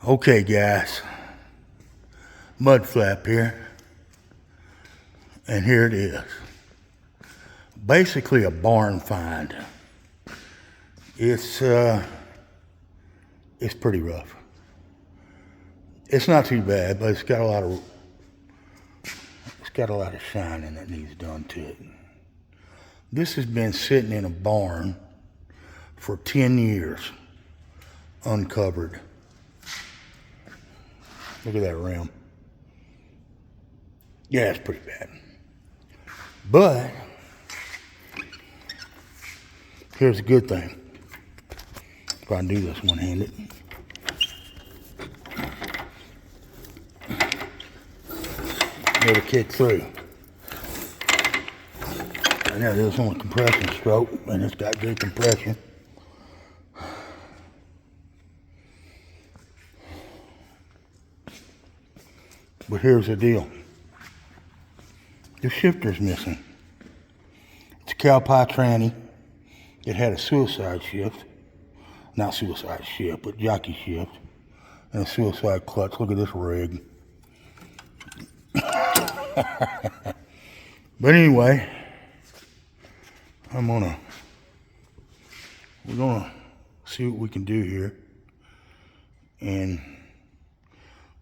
Okay guys, mud flap here, and here it is. Basically a barn find. It's pretty rough. It's not too bad, but it's got a lot of shining that needs done to it. This has been sitting in a barn for 10 years, uncovered. Look at that rim. Yeah, it's pretty bad. But here's a good thing. If I can do this one-handed. It'll kick through. And now this on a compression stroke, and it's got good compression. But here's the deal. The shifter's missing. It's a cow pie tranny. It had a suicide shift. Not suicide shift, but jockey shift. And a suicide clutch. Look at this rig. But anyway, we're gonna see what we can do here. And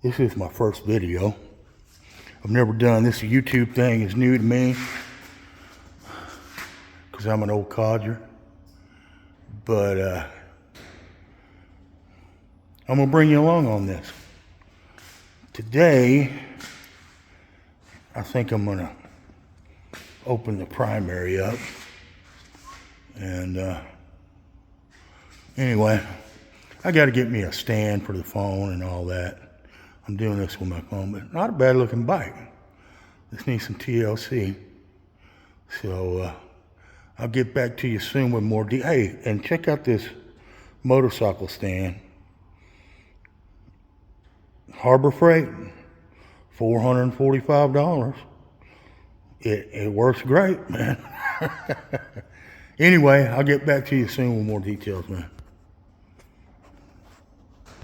this is my first video. I've never done this. The YouTube thing is new to me because I'm an old codger. But I'm gonna bring you along on this. Today, I think I'm gonna open the primary up. And anyway, I gotta get me a stand for the phone and all that. I'm doing this with my phone, but not a bad looking bike. This needs some TLC. So I'll get back to you soon with more Hey, and check out this motorcycle stand. Harbor Freight, $445. It works great, man. Anyway, I'll get back to you soon with more details, man.